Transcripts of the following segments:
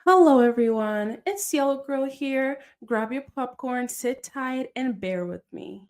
Hello, everyone. It's Yellow Girl here. Grab your popcorn, sit tight, and bear with me.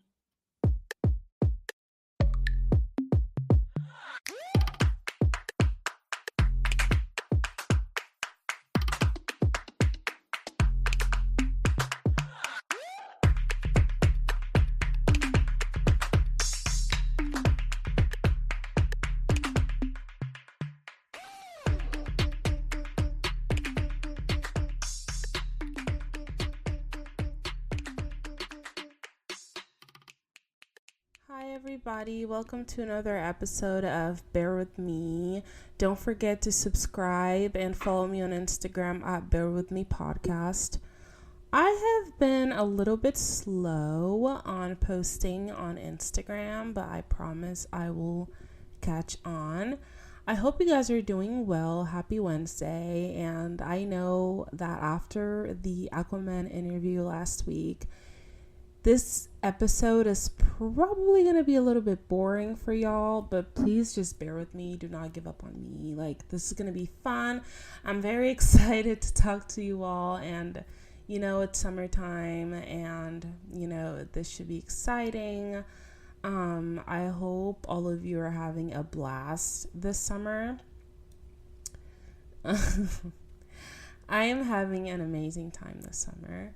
Hi, everybody. Welcome to another episode of Bear With Me. Don't forget to subscribe and follow me on Instagram at Bear With Me Podcast. I have been a little bit slow on posting on Instagram, but I promise I will catch on. I hope you guys are doing well. Happy Wednesday. And I know that after the Aquaman interview last week, this episode is probably going to be a little bit boring for y'all, but please just bear with me. Do not give up on me. Like, this is going to be fun. I'm very excited to talk to you all. And, it's summertime and, this should be exciting. I hope all of you are having a blast this summer. I am having an amazing time this summer.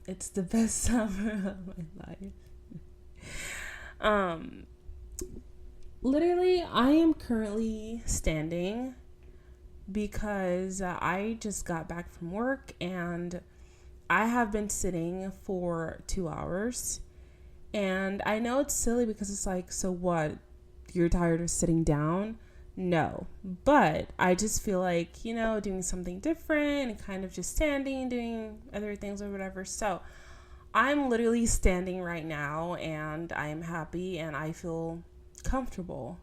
It's the best summer of my life. Um, Literally, I am currently standing because I just got back from work and I have been sitting for 2 hours. And I know it's silly because it's like, so what? You're tired of sitting down? No. But I just feel like, doing something different and kind of just standing, doing other things or whatever. So I'm literally standing right now and I am happy and I feel comfortable,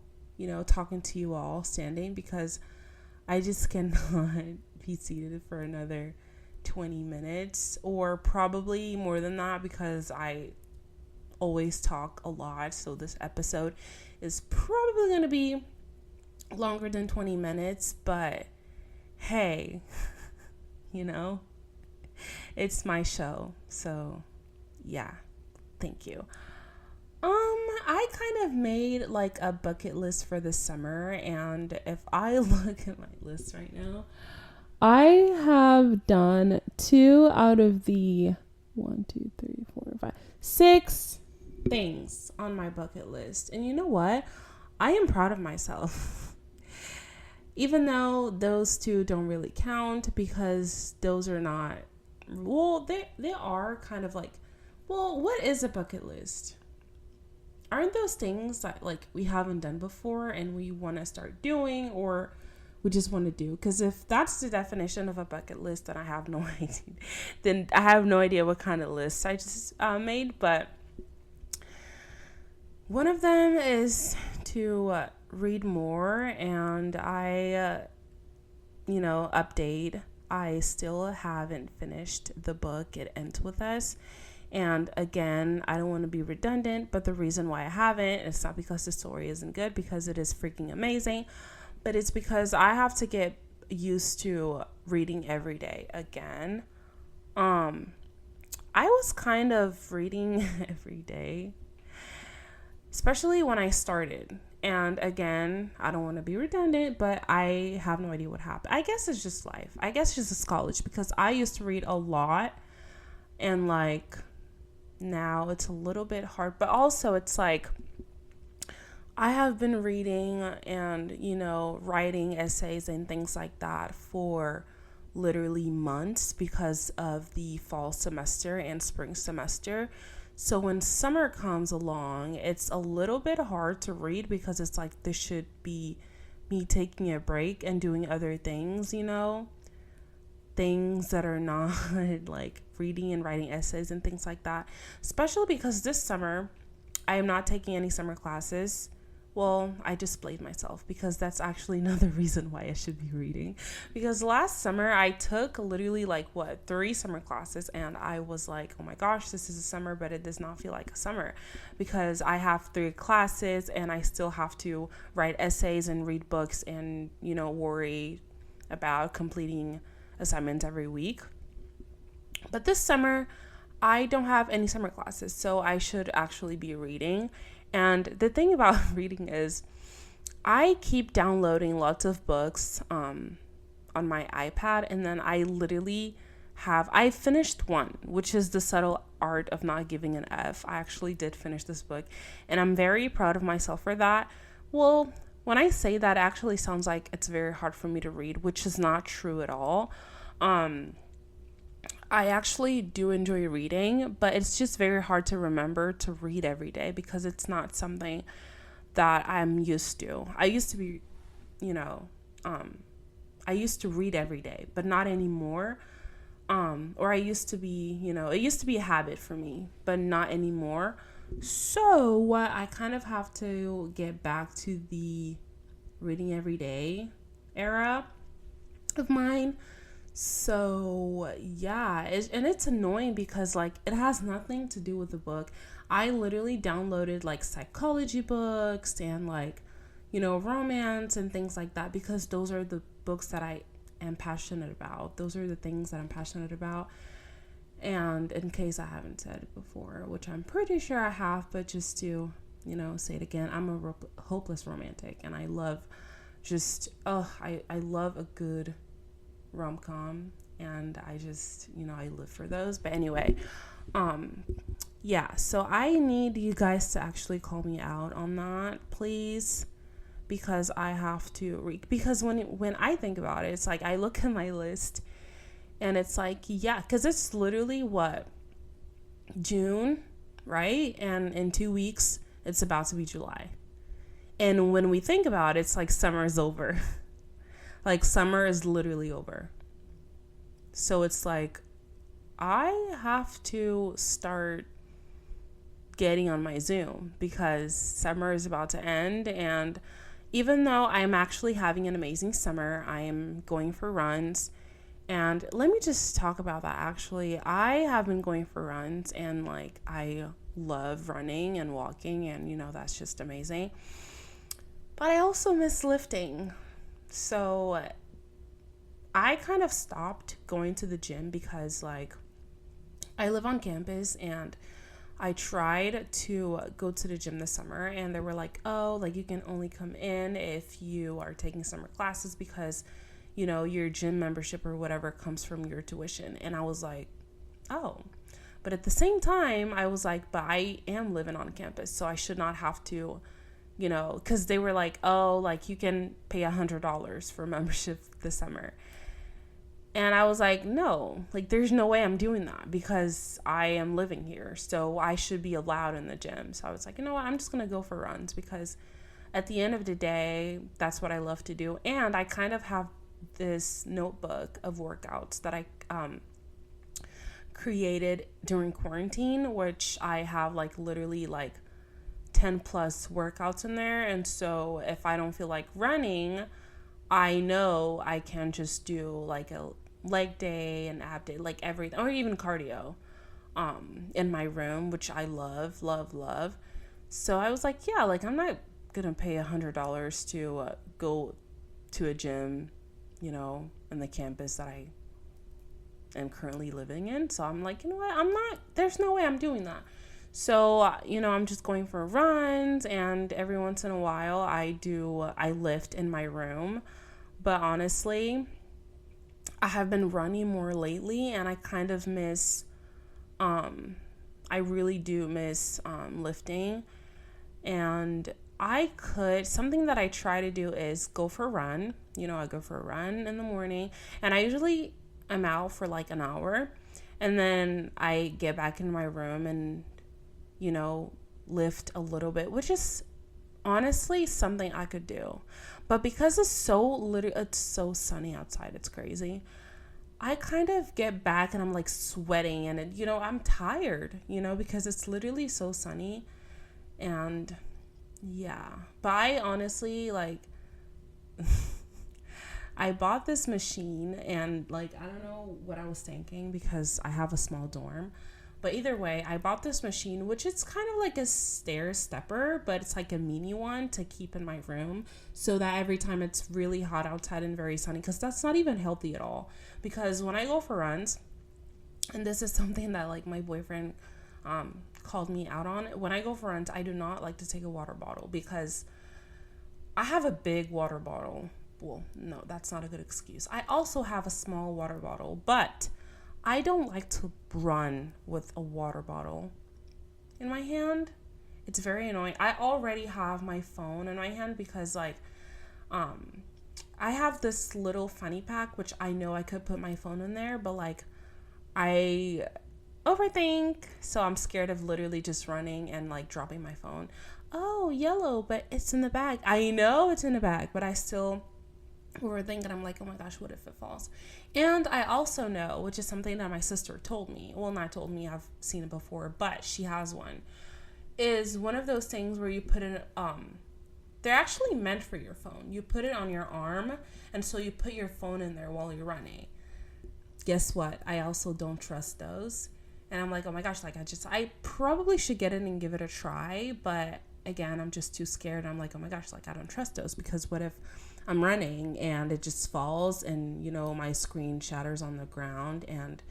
talking to you all standing because I just cannot be seated for another 20 minutes or probably more than that because I always talk a lot. So this episode is probably going to be longer than 20 minutes, but hey, you know, it's my show. So, yeah. Thank you. I kind of made like a bucket list for the summer, and if I look at my list right now, I have done 2 out of the 6 on my bucket list. And you know what? I am proud of myself. Even though those two don't really count because those are not, well, they are kind of like, well, what is a bucket list? Aren't those things that like we haven't done before and we want to start doing or we just want to do? Because if that's the definition of a bucket list, then I have no idea. Then I have no idea what kind of list I just made. But one of them is to read more, and update. I still haven't finished the book. It ends with us. And again, I don't want to be redundant, but the reason why I haven't, it's not because the story isn't good, because it is freaking amazing, but it's because I have to get used to reading every day again. I was kind of reading every day, especially when I started. And again, I don't want to be redundant, but I have no idea what happened. I guess it's just life. I guess it's just college because I used to read a lot and like now it's a little bit hard, but also it's like I have been reading and, writing essays and things like that for literally months because of the fall semester and spring semester. So when summer comes along, it's a little bit hard to read because it's like this should be me taking a break and doing other things, things that are not like reading and writing essays and things like that. Especially because this summer, I am not taking any summer classes. Well, I just blamed myself because that's actually another reason why I should be reading. Because last summer I took literally 3 summer classes and I was like, oh my gosh, this is a summer, but it does not feel like a summer because I have 3 classes and I still have to write essays and read books and, worry about completing assignments every week. But this summer, I don't have any summer classes, so I should actually be reading. And the thing about reading is I keep downloading lots of books on my iPad, and then I literally I finished one, which is The Subtle Art of Not Giving an F. I actually did finish this book, and I'm very proud of myself for that. Well, when I say that, it actually sounds like it's very hard for me to read, which is not true at all. I actually do enjoy reading, but it's just very hard to remember to read every day because it's not something that I'm used to. I used to be, I used to read every day, but not anymore. Or I used to be, it used to be a habit for me, but not anymore. So I kind of have to get back to the reading every day era of mine. So yeah, and it's annoying because like it has nothing to do with the book. I literally downloaded like psychology books and like, romance and things like that because those are the books that I am passionate about. Those are the things that I'm passionate about. And in case I haven't said it before, which I'm pretty sure I have, but just to, say it again, I'm a hopeless romantic, and I love I love a good rom-com, and I just, I live for those. But anyway, yeah, so I need you guys to actually call me out on that, please, because I have to because when I think about it, it's like I look at my list and it's like, yeah, because it's literally June, right? And in 2 weeks it's about to be July, and when we think about it, it's like summer is over. Like summer is literally over. So it's like I have to start getting on my Zoom because summer is about to end. And even though I'm actually having an amazing summer, I am going for runs. And let me just talk about that. Actually, I have been going for runs, and like I love running and walking, and that's just amazing. But I also miss lifting. So I kind of stopped going to the gym because like I live on campus, and I tried to go to the gym this summer, and they were like, oh, like you can only come in if you are taking summer classes because, your gym membership or whatever comes from your tuition. And I was like, oh, but at the same time, I was like, but I am living on campus, so I should not have to, because they were like, oh, like you can pay $100 for membership this summer. And I was like, no, like there's no way I'm doing that because I am living here. So I should be allowed in the gym. So I was like, you know what? I'm just going to go for runs because at the end of the day, that's what I love to do. And I kind of have this notebook of workouts that I created during quarantine, which I have like literally like 10 plus workouts in there. And so if I don't feel like running, I know I can just do like a leg day and ab day, like everything, or even cardio in my room, which I love. So I was like, yeah, like I'm not gonna pay $100 to go to a gym, in the campus that I am currently living in. So I'm like, you know what, there's no way I'm doing that. So, I'm just going for runs, and every once in a while I lift in my room. But honestly, I have been running more lately, and I kind of miss, I really do miss lifting. And something that I try to do is go for a run. I go for a run in the morning, and I usually am out for like an hour, and then I get back in my room and, lift a little bit, which is honestly something I could do. But because it's so sunny outside, it's crazy. I kind of get back and I'm like sweating, and I'm tired, because it's literally so sunny. And yeah, but I honestly like I bought this machine, and like I don't know what I was thinking because I have a small dorm, But either way, I bought this machine, which is kind of like a stair stepper, but it's like a mini one to keep in my room so that every time it's really hot outside and very sunny, because that's not even healthy at all. Because when I go for runs, and this is something that like my boyfriend called me out on, when I go for runs, I do not like to take a water bottle because I have a big water bottle. Well, no, that's not a good excuse. I also have a small water bottle, but I don't like to run with a water bottle in my hand. It's very annoying. I already have my phone in my hand because like I have this little funny pack, which I know I could put my phone in there, but like I overthink, so I'm scared of literally just running and like dropping my phone. Oh, yellow, but it's in the bag. I know it's in the bag, but I still overthink, and I'm like, oh my gosh, what if it falls? And I also know, which is something that my sister told me, well, not told me, I've seen it before, but she has one, is one of those things where you put in, they're actually meant for your phone. You put it on your arm, and so you put your phone in there while you're running. Guess what? I also don't trust those. And I'm like, oh my gosh, like I probably should get it and give it a try, but again, I'm just too scared. I'm like, oh my gosh, like I don't trust those, because what if I'm running and it just falls and, you know, my screen shatters on the ground, and,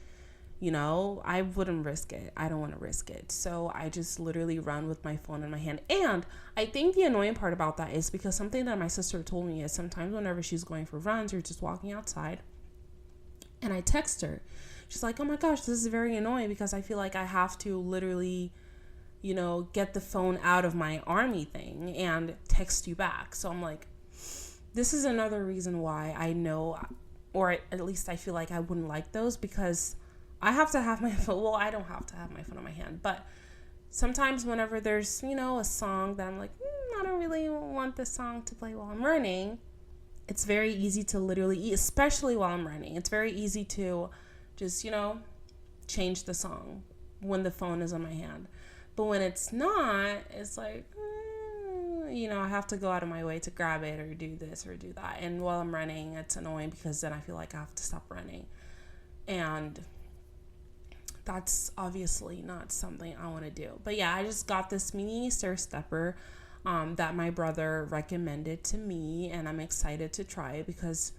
you know, I wouldn't risk it. I don't want to risk it. So I just literally run with my phone in my hand. And I think the annoying part about that is because something that my sister told me is sometimes whenever she's going for runs or just walking outside and I text her, she's like, oh my gosh, this is very annoying because I feel like I have to literally, you know, get the phone out of my army thing and text you back. So I'm like, this is another reason why I know, or at least I feel like I wouldn't like those, because I have to have my phone. Well, I don't have to have my phone in my hand, but sometimes whenever there's, you know, a song that I'm like, I don't really want this song to play while I'm running, it's very easy to literally, especially while I'm running, it's very easy to just, you know, change the song when the phone is in my hand. But when it's not, it's like, you know, I have to go out of my way to grab it or do this or do that. And while I'm running, it's annoying because then I feel like I have to stop running. And that's obviously not something I want to do. But yeah, I just got this mini stair stepper that my brother recommended to me. And I'm excited to try it because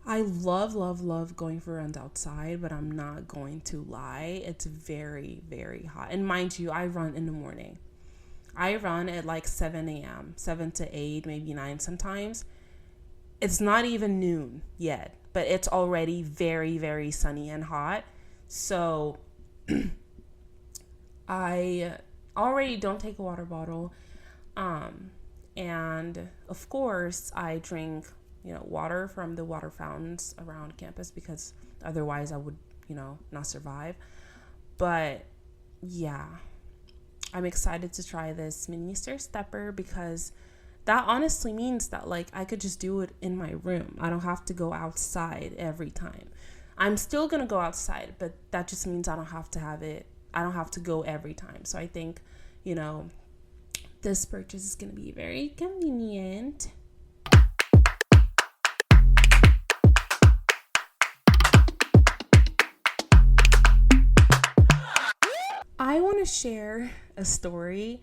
I love going for runs outside, but I'm not going to lie. It's very, very hot. And mind you, I run in the morning. I run at like 7 a.m., 7 to 8, maybe 9 sometimes. It's not even noon yet, but it's already very, very sunny and hot. So I already don't take a water bottle. And of course, I drink, you know, water from the water fountains around campus because otherwise I would, you know, not survive. But yeah, I'm excited to try this mini stair stepper because that honestly means that like I could just do it in my room. I don't have to go outside every time. I'm still going to go outside, but that just means I don't have to have it. I don't have to go every time. So I think, you know, this purchase is going to be very convenient. I want to share a story,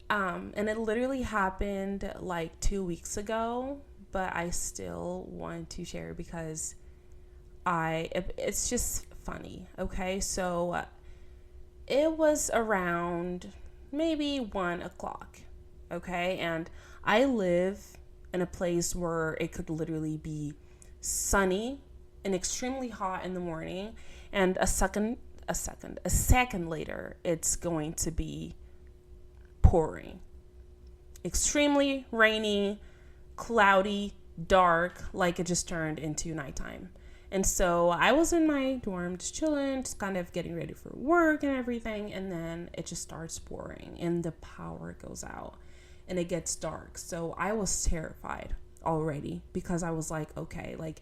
and it literally happened like 2 weeks ago, but I still want to share because it's just funny. Okay, so it was around maybe 1 o'clock. Okay, and I live in a place where it could literally be sunny and extremely hot in the morning, and a second later, it's going to be pouring. Extremely rainy, cloudy, dark, like it just turned into nighttime. And so I was in my dorm just chilling, just kind of getting ready for work and everything. And then it just starts pouring and the power goes out and it gets dark. So I was terrified already because I was like, okay, like,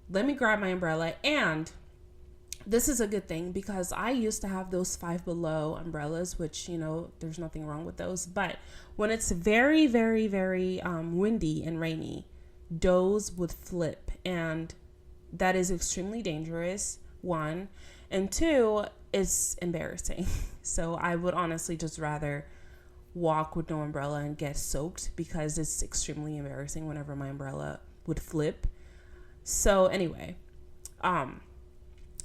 let me grab my umbrella. And this is a good thing because I used to have those Five Below umbrellas, which, you know, there's nothing wrong with those. But when it's very, very, very windy and rainy, those would flip. And that is extremely dangerous, one. And two, it's embarrassing. So I would honestly just rather walk with no umbrella and get soaked, because it's extremely embarrassing whenever my umbrella would flip. So anyway, I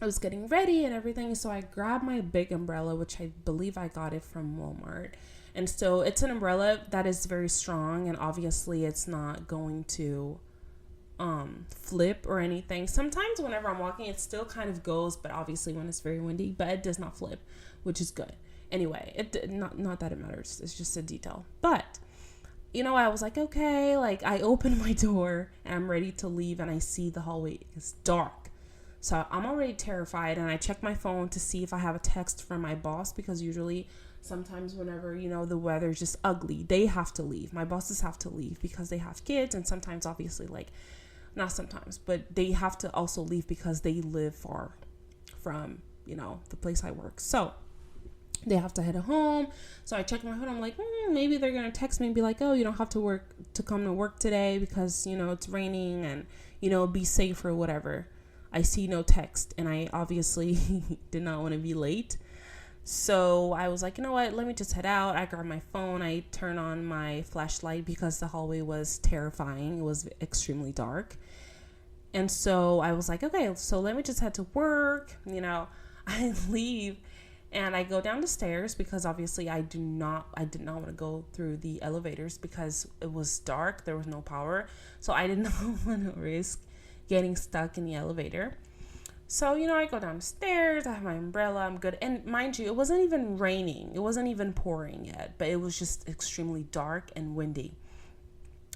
was getting ready and everything, so I grabbed my big umbrella, which I believe I got it from Walmart. And so it's an umbrella that is very strong, and obviously it's not going to flip or anything. Sometimes whenever I'm walking, it still kind of goes, but obviously when it's very windy, but it does not flip, which is good. Anyway, not that it matters. It's just a detail. But I was like, okay, like I open my door and I'm ready to leave, and I see the hallway is dark. So I'm already terrified, and I check my phone to see if I have a text from my boss, because usually sometimes whenever, the weather's just ugly, they have to leave. My bosses have to leave because they have kids, and sometimes obviously, like, not sometimes, but they have to also leave because they live far from, the place I work. So they have to head home. So I check my phone. I'm like, maybe they're going to text me and be like, oh, you don't have to come to work today because, it's raining, and, be safe or whatever. I see no text, and I obviously did not want to be late. So I was like, you know what, let me just head out. I grab my phone. I turn on my flashlight because the hallway was terrifying. It was extremely dark. And so I was like, okay, so let me just head to work. I leave and I go down the stairs because obviously I did not want to go through the elevators because it was dark. There was no power. So I did not want to risk getting stuck in the elevator. So, I go down the stairs, I have my umbrella, I'm good. And mind you, it wasn't even raining. It wasn't even pouring yet, but it was just extremely dark and windy.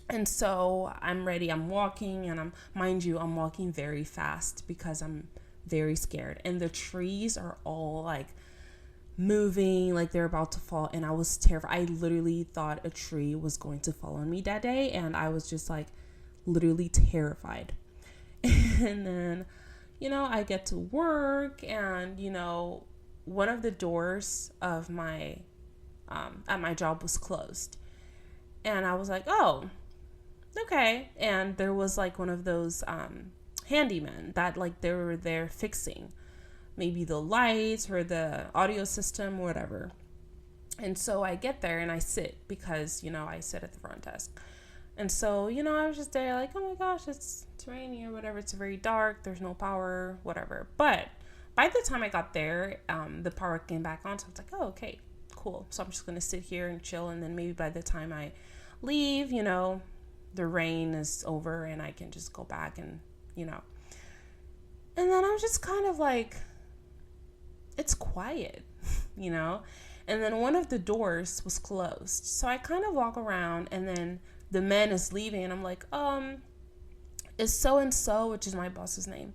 And so I'm ready, I'm walking, and I'm walking very fast because I'm very scared. And the trees are all like moving, like they're about to fall. And I was terrified. I literally thought a tree was going to fall on me that day. And I was just like literally terrified. And then, I get to work, and, one of the doors of my, at my job was closed. And I was like, oh, okay. And there was like one of those handymen that like they were there fixing maybe the lights or the audio system or whatever. And so I get there and I sit because, I sit at the front desk. And so, I was just there like, oh my gosh, it's rainy or whatever. It's very dark. There's no power, whatever. But by the time I got there, the power came back on. So I was like, oh, okay, cool. So I'm just going to sit here and chill. And then maybe by the time I leave, the rain is over and I can just go back and. And then I'm just kind of like, it's quiet, And then one of the doors was closed. So I kind of walk around, and then the man is leaving, and I'm like, is so-and-so, which is my boss's name,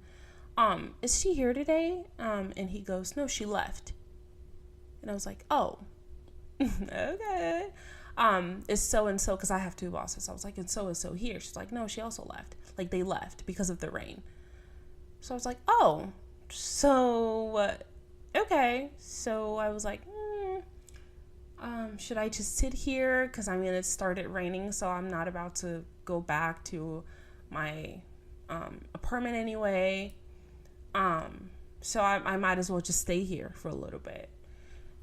is she here today? And he goes, no, she left. And I was like, oh, okay. Is so-and-so, because I have two bosses. I was like, is so-and-so here? She's like, no, she also left. Like, they left because of the rain. So I was like, oh, so, okay. So I was like, should I just sit here? Because, it started raining, so I'm not about to go back to my apartment anyway. So I might as well just stay here for a little bit.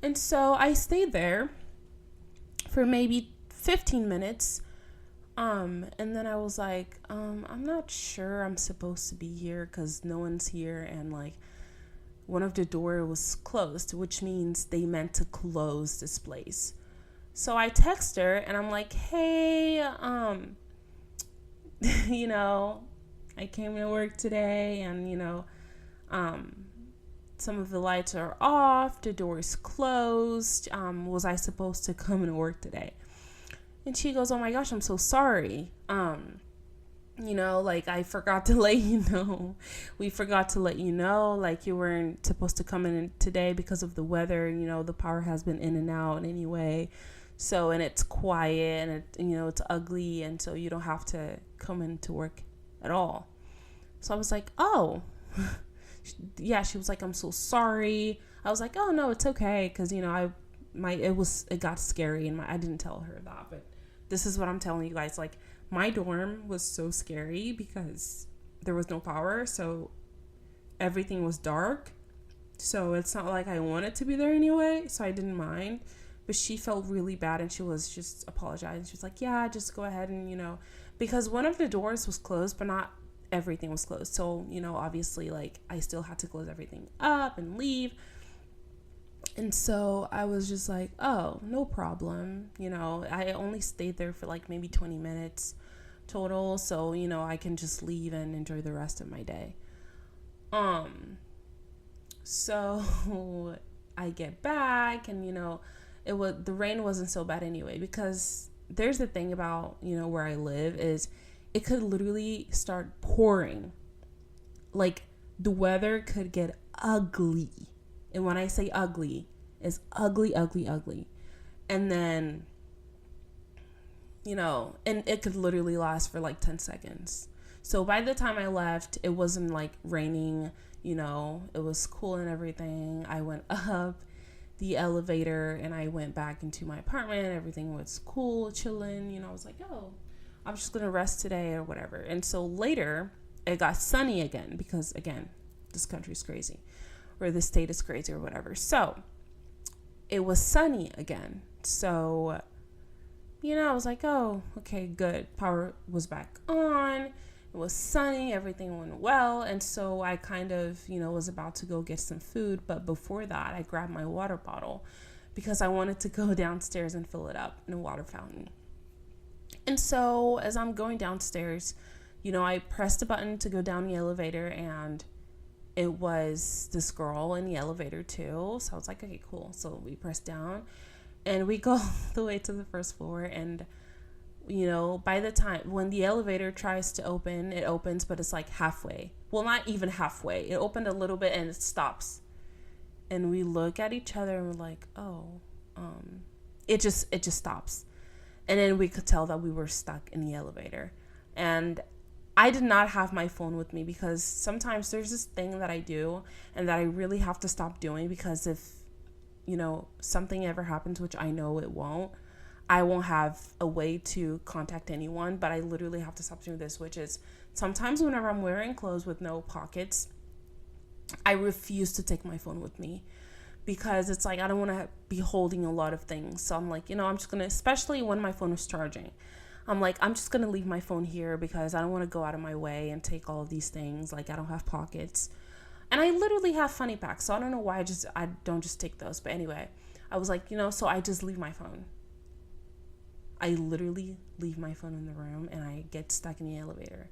And so I stayed there for maybe 15 minutes. And then I was like, I'm not sure I'm supposed to be here because no one's here. And like one of the door was closed, which means they meant to close this place. So I text her and I'm like, hey, I came to work today and, some of the lights are off, the door is closed. Was I supposed to come to work today? And she goes, oh my gosh, I'm so sorry. I forgot to let you know. We forgot to let you know, like you weren't supposed to come in today because of the weather. The power has been in and out anyway. So, and it's quiet and it's ugly. And so you don't have to come into work at all. So I was like, oh, yeah. She was like, I'm so sorry. I was like, oh no, it's okay. Cause it got scary and I didn't tell her that, but this is what I'm telling you guys. Like my dorm was so scary because there was no power. So everything was dark. So it's not like I wanted to be there anyway, so I didn't mind. But she felt really bad and she was just apologizing. She was like, yeah, just go ahead and, because one of the doors was closed, but not everything was closed. So, obviously, like, I still had to close everything up and leave. And so I was just like, oh, no problem. I only stayed there for like maybe 20 minutes total. So, I can just leave and enjoy the rest of my day. So I get back and, the rain wasn't so bad anyway, because there's the thing about, where I live is it could literally start pouring. Like, the weather could get ugly. And when I say ugly, it's ugly, ugly, ugly. And then, and it could literally last for like 10 seconds. So by the time I left, it wasn't like raining, it was cool and everything. I went up the elevator and I went back into my apartment. Everything was cool, chilling. I was like, oh, I'm just going to rest today or whatever. And so later it got sunny again because, again, this country's crazy, or the state is crazy or whatever. So it was sunny again. So, I was like, oh, okay, good. Power was back on. It was sunny. Everything went well. And so I kind of, was about to go get some food. But before that, I grabbed my water bottle because I wanted to go downstairs and fill it up in a water fountain. And so as I'm going downstairs, I pressed a button to go down the elevator, and it was this girl in the elevator too. So I was like, okay, cool. So we pressed down and we go all the way to the first floor. And, by the time when the elevator tries to open, it opens, but it's like halfway. Well, not even halfway. It opened a little bit and it stops. And we look at each other and we're like, oh, it just stops. And then we could tell that we were stuck in the elevator. And I did not have my phone with me because sometimes there's this thing that I do and that I really have to stop doing, because if, something ever happens, which I know it won't, I won't have a way to contact anyone. But I literally have to stop doing this, which is sometimes whenever I'm wearing clothes with no pockets, I refuse to take my phone with me, because it's like I don't want to be holding a lot of things. So I'm like, I'm just going to, especially when my phone is charging, I'm like, I'm just going to leave my phone here because I don't want to go out of my way and take all of these things. Like, I don't have pockets. And I literally have funny packs, so I don't know why I don't just take those. But anyway, I was like, so I just leave my phone. I literally leave my phone in the room and I get stuck in the elevator.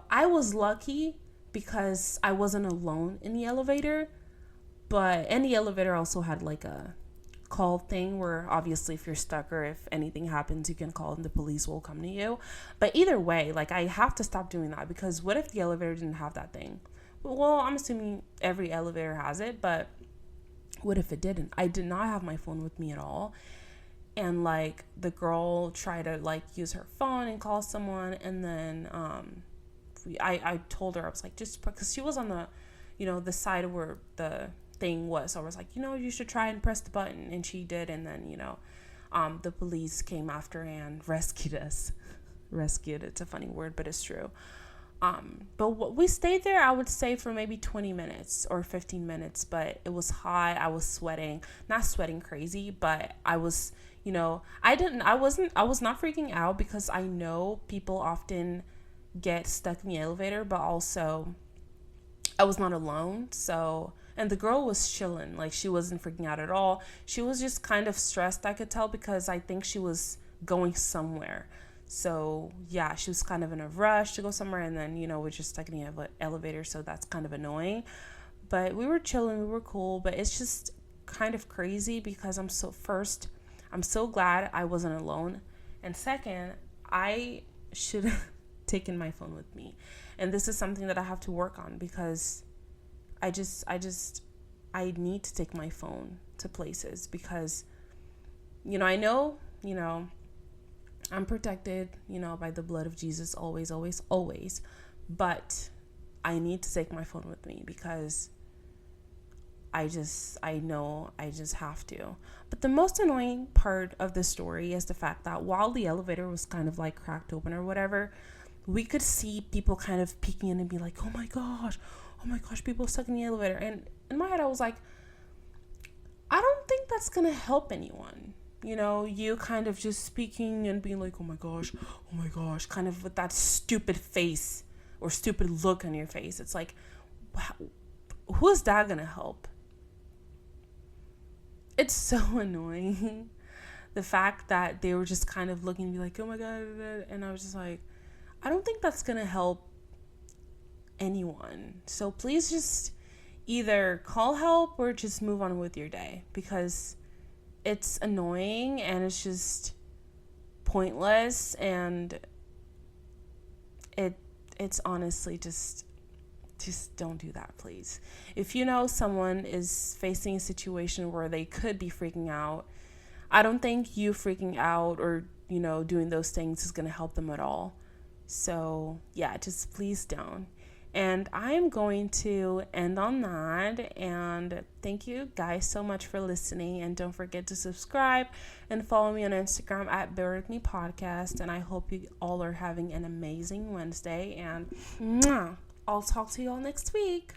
I was lucky because I wasn't alone in the elevator, and the elevator also had like a call thing where obviously if you're stuck or if anything happens, you can call and the police will come to you. But either way, like, I have to stop doing that, because what if the elevator didn't have that thing? Well, I'm assuming every elevator has it, but what if it didn't? I did not have my phone with me at all. And like, the girl tried to like use her phone and call someone, and then I told her, I was like, just because she was on the the side where the thing was, so I was like, you should try and press the button, and she did. And then the police came after and rescued us. Rescued, it's a funny word, but it's true. But we stayed there, I would say, for maybe 20 minutes or 15 minutes, but it was hot. I was sweating, not sweating crazy, but I was, I was not freaking out, because I know people often get stuck in the elevator, but also I was not alone. So, and the girl was chilling, like, she wasn't freaking out at all. She was just kind of stressed, I could tell, because I think she was going somewhere. So yeah, she was kind of in a rush to go somewhere, and then, we're just stuck in the elevator, so that's kind of annoying. But we were chilling, we were cool, but it's just kind of crazy because I'm so glad I wasn't alone. And second, I should have taken my phone with me. And this is something that I have to work on, because I need to take my phone to places, because, I know, I'm protected, by the blood of Jesus, always, always, always. But I need to take my phone with me, because I know I just have to. But the most annoying part of the story is the fact that while the elevator was kind of like cracked open or whatever, we could see people kind of peeking in and be like, oh my gosh, oh my gosh, people stuck in the elevator. And in my head, I was like, I don't think that's going to help anyone. You know, you kind of just speaking and being like, oh my gosh, kind of with that stupid face or stupid look on your face. It's like, who is that going to help? It's so annoying. The fact that they were just kind of looking and be like, oh my God. And I was just like, I don't think that's going to help anyone. So please just either call help or just move on with your day, because it's annoying and it's just pointless, and it's honestly just don't do that, please. If you know someone is facing a situation where they could be freaking out, I don't think you freaking out or, you know, doing those things is going to help them at all. So yeah, just please don't. And I am going to end on that. And thank you guys so much for listening. And don't forget to subscribe and follow me on Instagram at Bear With Me Podcast. And I hope you all are having an amazing Wednesday. And I'll talk to you all next week.